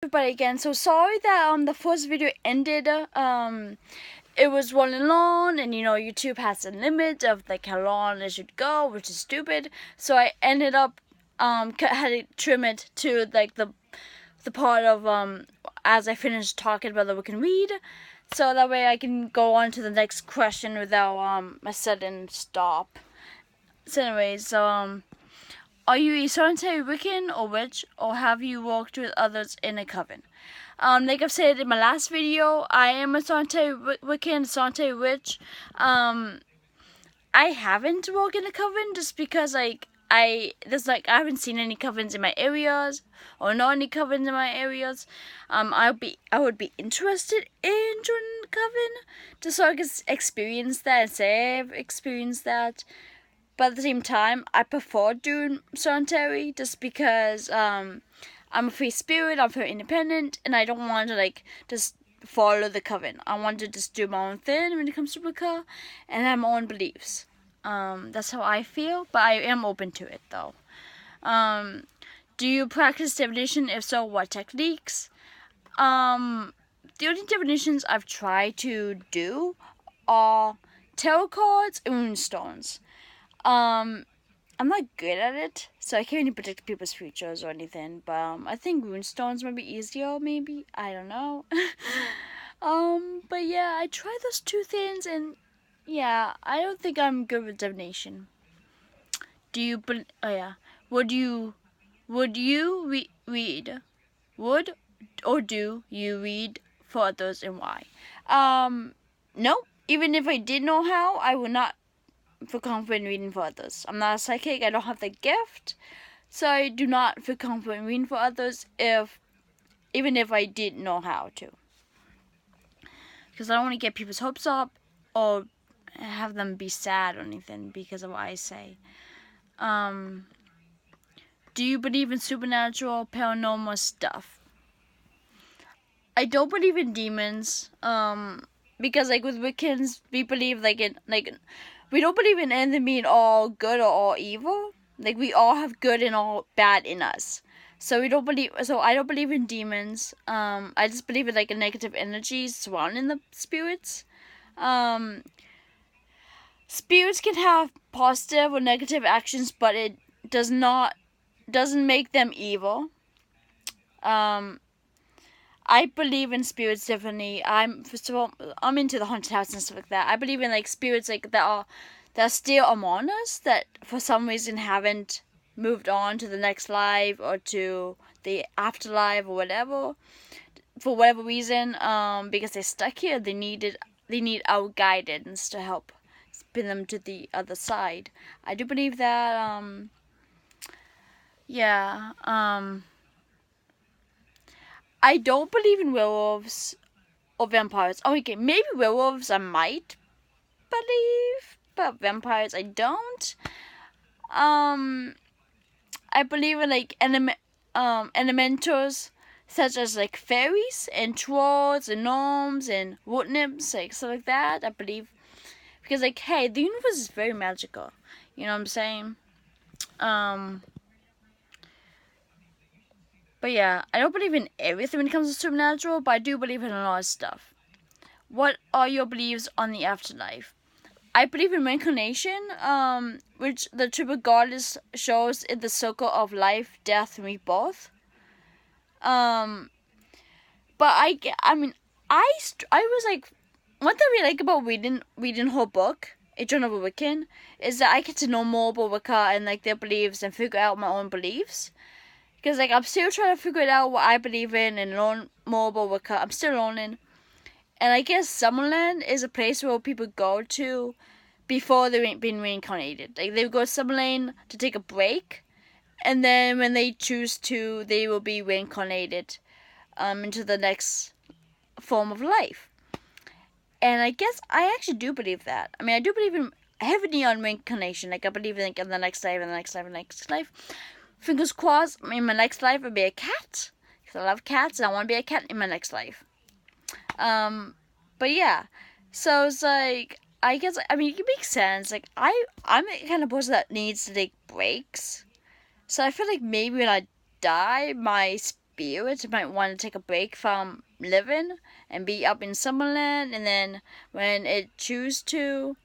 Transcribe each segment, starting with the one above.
everybody again. So sorry that the first video ended. It was running long, and YouTube has a limit of like how long it should go, which is stupid. So I ended up had to trim it to like the part of as I finished talking about that we can read, so that way I can go on to the next question without a sudden stop. So anyways, are you a solitary Wiccan or witch, or have you worked with others in a coven? Like I've said in my last video, I am a solitary Wiccan, solitary witch. I haven't worked in a coven just because I haven't seen any covens in my areas, or know any covens in my areas. I would be interested in joining a coven just so I could experience that and say I've experienced that. But at the same time, I prefer doing solitary just because I'm a free spirit, I'm very independent, and I don't want to just follow the coven. I want to just do my own thing when it comes to Wicca and have my own beliefs. That's how I feel, but I am open to it though. Do you practice divination? If so, what techniques? The only divinations I've tried to do are tarot cards and rune stones. I'm not good at it, so I can't really predict people's futures or anything, but I think runestones might be easier, maybe. I don't know. But yeah, I tried those two things, and yeah, I don't think I'm good with divination. Do you, would you read? Would or do you read for others, and why? No, even if I did know how, I would not feel confident reading for others. I'm not a psychic, I don't have the gift, so I do not feel confident reading for others even if I did know how to. Because I don't want to get people's hopes up or have them be sad or anything because of what I say. Do you believe in supernatural, paranormal stuff? I don't believe in demons, because with Wiccans, we believe we don't believe in anything being all good or all evil. We all have good and all bad in us. So I don't believe in demons. I just believe in negative energies surrounding the spirits. Spirits can have positive or negative actions, but it doesn't make them evil. I believe in spirits differently. I'm into the haunted house and stuff like that. I believe in spirits that are still among us, that for some reason haven't moved on to the next life or to the afterlife or whatever. For whatever reason, because they're stuck here, they need our guidance to help spin them to the other side. I do believe that. I don't believe in werewolves or vampires. Oh, okay, maybe werewolves I might believe, but vampires I don't. I believe in elementals such as fairies and trolls and gnomes and wood nymphs, stuff like that. I believe because hey, the universe is very magical. You know what I'm saying? But yeah, I don't believe in everything when it comes to supernatural, but I do believe in a lot of stuff. What are your beliefs on the afterlife? I believe in reincarnation, which the triple goddess shows in the circle of life, death, and rebirth. But I was one thing I really like about reading her book, A Journal of a Wiccan, is that I get to know more about Wicca and their beliefs and figure out my own beliefs. Because I'm still trying to figure out what I believe in and learn more about Wicca. I'm still learning. And I guess Summerland is a place where people go to before they've been reincarnated. They go to Summerland to take a break, and then when they choose to, they will be reincarnated into the next form of life. And I guess I actually do believe that. I mean, I do believe in heavily on reincarnation. I believe in the next life and the next life and the next life. Fingers crossed, in my next life I'll be a cat. Because I love cats and I want to be a cat in my next life. But yeah. So it's I guess, it makes sense. I'm the kind of person that needs to take breaks. So I feel maybe when I die, my spirit might want to take a break from living and be up in Summerland, and then when it chooses to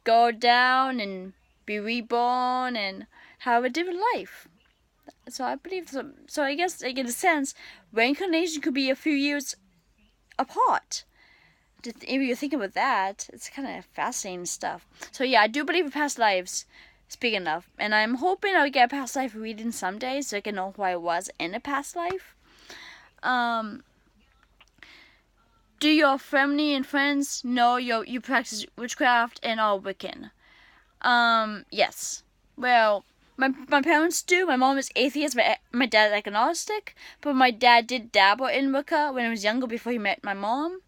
go down and be reborn and have a different life. So I believe so. So I guess, like, in a sense, reincarnation could be a few years apart. If you think about that, it's kind of fascinating stuff. So yeah, I do believe in past lives. Speaking of, and I'm hoping I'll get a past life reading someday, so I can know who I was in a past life. Do your family and friends know you practice witchcraft and are Wiccan? Yes. Well, my parents do. My mom is atheist, my dad is agnostic, but my dad did dabble in Wicca when he was younger before he met my mom.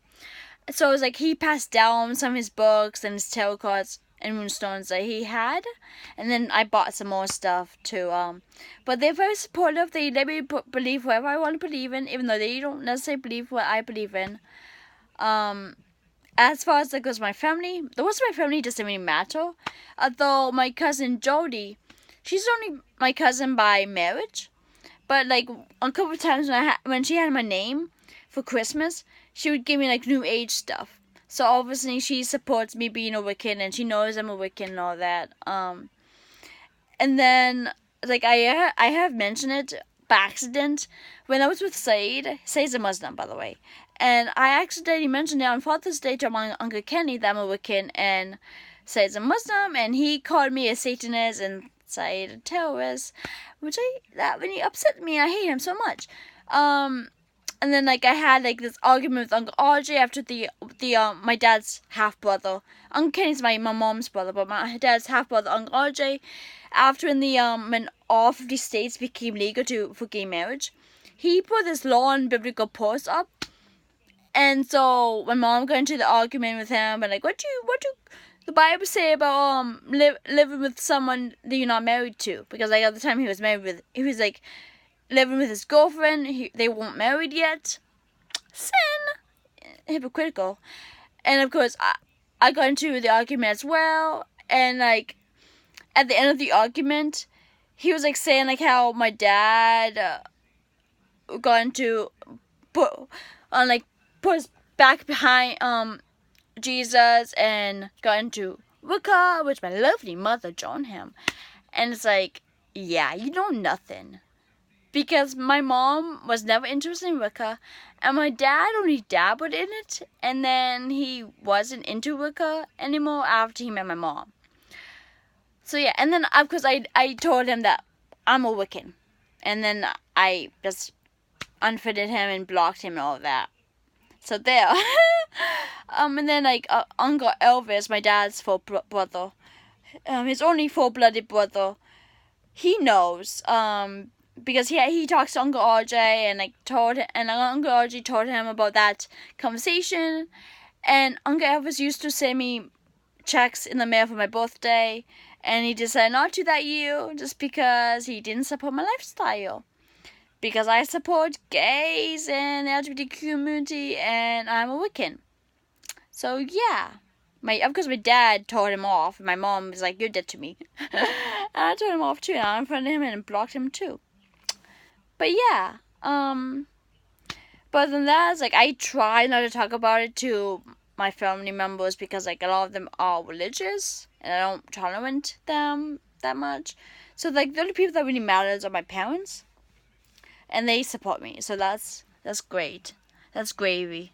So it was like he passed down some of his books and his tarot cards and moonstones that he had, and then I bought some more stuff too. But they're very supportive. They let me believe whatever I want to believe in, even though they don't necessarily believe what I believe in. As far as that goes, my family, the rest of my family doesn't really matter. Although my cousin Jody, she's only my cousin by marriage, but like a couple of times when she had my name for Christmas, she would give me like New Age stuff. So obviously she supports me being a Wiccan, and she knows I'm a Wiccan and all that. And then like I have mentioned it by accident when I was with Said. Said's a Muslim, by the way, and I accidentally mentioned it on Father's Day to my Uncle Kenny that I'm a Wiccan, and Said's a Muslim, and he called me a Satanist and Said a terrorist, which that really upset me. I hate him so much. And then like I had like this argument with Uncle RJ after the my dad's half brother. Uncle Kenny's my mom's brother, but my dad's half brother, Uncle RJ, after when all 50 states became legal for gay marriage, he put this law and biblical post up. And so my mom got into the argument with him, and like, what do the Bible say about living with someone that you're not married to? Because like at the time he was like living with his girlfriend. They weren't married yet. Sin. Hypocritical. And of course, I got into the argument as well. And like, at the end of the argument, he was like saying like how my dad got into put his back behind Jesus and got into Wicca, which my lovely mother joined him. And it's like, yeah, you know nothing. Because my mom was never interested in Wicca, and my dad only dabbled in it, and then he wasn't into Wicca anymore after he met my mom. So yeah, and then of course I told him that I'm a Wiccan, and then I just unfitted him and blocked him and all that. So there. And then like Uncle Elvis, my dad's full brother, his only full-blooded brother, he knows, because he talks to Uncle RJ and Uncle RJ told him about that conversation, and Uncle Elvis used to send me checks in the mail for my birthday, and he decided not to that year just because he didn't support my lifestyle. Because I support gays and the LGBT community, and I'm a Wiccan. So yeah. Of course my dad told him off, and my mom was like, "You're dead to me." And I told him off too, and I unfriended him and blocked him too. But yeah, but than that, it's like I try not to talk about it to my family members because like a lot of them are religious, and I don't tolerate them that much. So like the only people that really matters are my parents, and they support me. So that's great. That's gravy.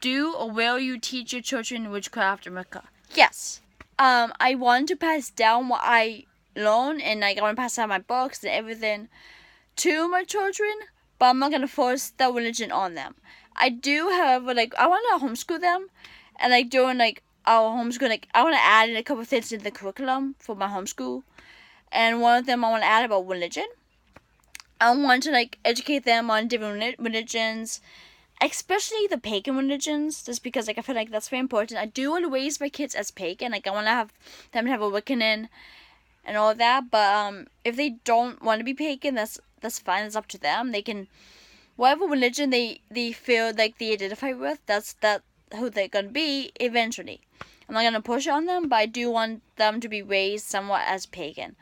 Do or will you teach your children witchcraft and Wicca? Yes. I want to pass down what I learn, and like I want to pass down my books and everything to my children, but I'm not gonna force that religion on them. I do, however, like I want to homeschool them, and like during like our homeschool, like I want to add in a couple of things in the curriculum for my homeschool, and one of them I want to add about religion. I want to like educate them on different religions, especially the pagan religions, just because like I feel like that's very important. I do want to raise my kids as pagan, like I want to have them to have a Wiccan in and all that, but if they don't want to be pagan, that's fine. It's up to them. They can, whatever religion they feel like they identify with, that's who they're gonna be eventually. I'm not gonna push on them, but I do want them to be raised somewhat as pagan.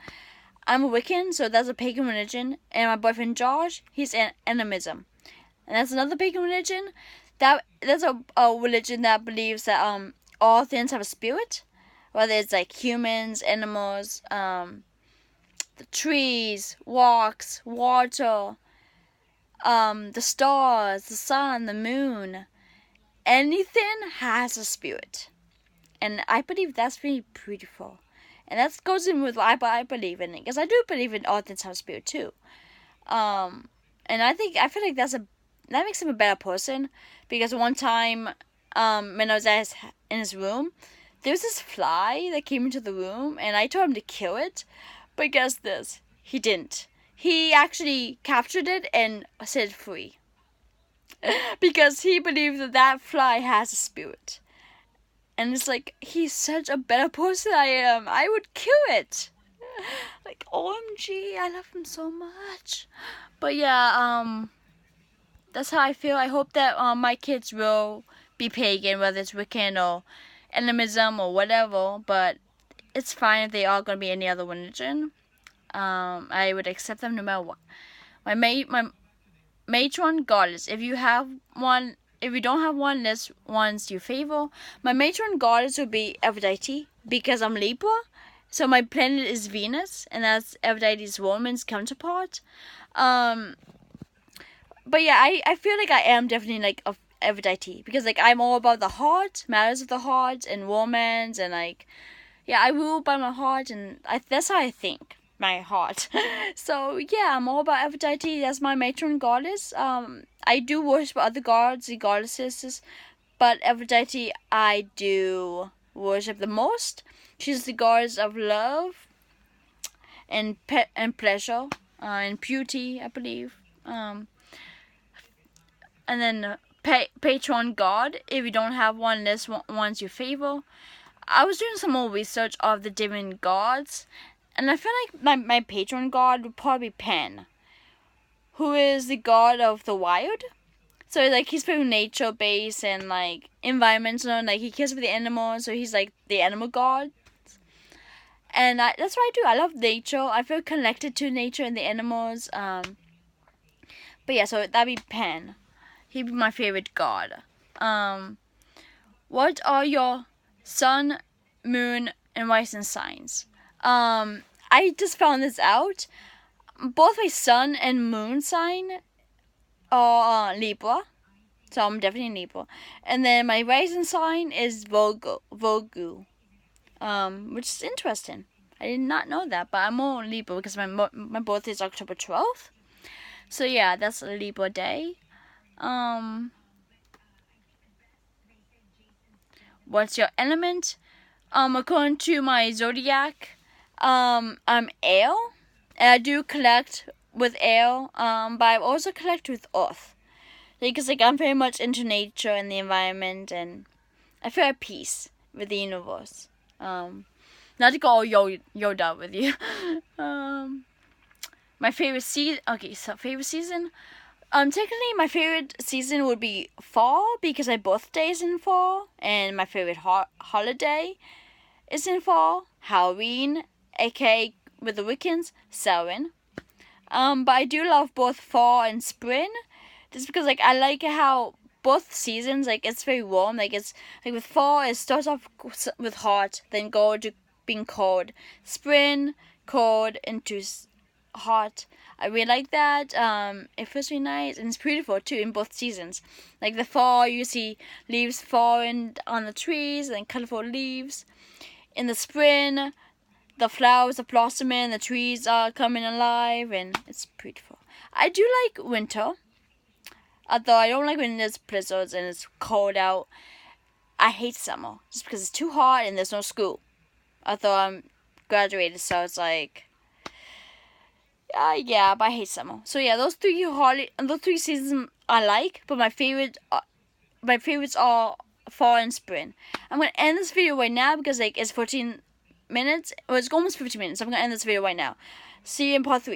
I'm a Wiccan, so that's a pagan religion, and my boyfriend Josh, he's an animism, and that's another pagan religion. That's a religion that believes that all things have a spirit, whether it's like humans, animals, the trees, rocks, water, the stars, the sun, the moon. Anything has a spirit, and I believe that's really beautiful. And that goes in with what I believe in, because I do believe in all things have a spirit too. And I feel like that makes him a better person, because one time, when I was in his room, there was this fly that came into the room, and I told him to kill it, but guess this, he didn't. He actually captured it and set it free, because he believed that fly has a spirit. And it's like, he's such a better person than I am. I would kill it. Like, OMG, I love him so much. But yeah, that's how I feel. I hope that my kids will be pagan, whether it's Wiccan or animism or whatever. But it's fine if they are going to be any other religion. I would accept them no matter what. My matron goddess, if you have one, if you don't have one, this one's you favor. My matron goddess would be Aphrodite, because I'm Libra, so my planet is Venus, and that's Aphrodite's woman's counterpart. But yeah, I feel like I am definitely like a Aphrodite, because like I'm all about the heart, matters of the heart, and romance, and like, yeah, I rule by my heart, and that's how I think. My heart. So yeah, I'm all about Aphrodite. That's my matron goddess. I do worship other gods and goddesses, but Aphrodite I do worship the most. She's the goddess of love and pleasure and beauty, I believe. And then patron god. If you don't have one, this one's your favor. I was doing some more research of the different gods, and I feel like my patron god would probably be Pan, who is the god of the wild. So like he's very nature based and like environmental, and like he cares for the animals, so he's like the animal god. And that's what I do. I love nature. I feel connected to nature and the animals. But yeah, so that'd be Pan. He'd be my favorite god. What are your sun, moon, and rising signs? I just found this out. Both my sun and moon sign are Libra, so I'm definitely Libra. And then my rising sign is Virgo, which is interesting. I did not know that, but I'm more Libra because my birthday is October 12th. So yeah, that's a Libra day. What's your element? According to my zodiac, I'm air, and I do collect with air, but I also collect with earth, because like I'm very much into nature and the environment, and I feel at peace with the universe. Not to go all Yoda with you. My favorite season. Okay, so favorite season. Technically, my favorite season would be fall, because my birthday is in fall, and my favorite holiday is in fall. Halloween, aka with the Wiccans, Samhain. But I do love both fall and spring, just because like I like how both seasons, like it's very warm. Like it's like with fall, it starts off with hot, then go to being cold. Spring, cold into hot. I really like that. It feels really nice, and it's beautiful too in both seasons. Like the fall, you see leaves falling on the trees and colorful leaves. In the spring, the flowers are blossoming, the trees are coming alive, and it's beautiful. I do like winter, although I don't like when there's blizzards and it's cold out. I hate summer just because it's too hot and there's no school. Although I'm graduated, so it's like, yeah, but I hate summer. So yeah, those three seasons I like, but my favorites are fall and spring. I'm gonna end this video right now because like it's 14 minutes. Well, it's almost 15 minutes. So I'm gonna end this video right now. See you in part 3.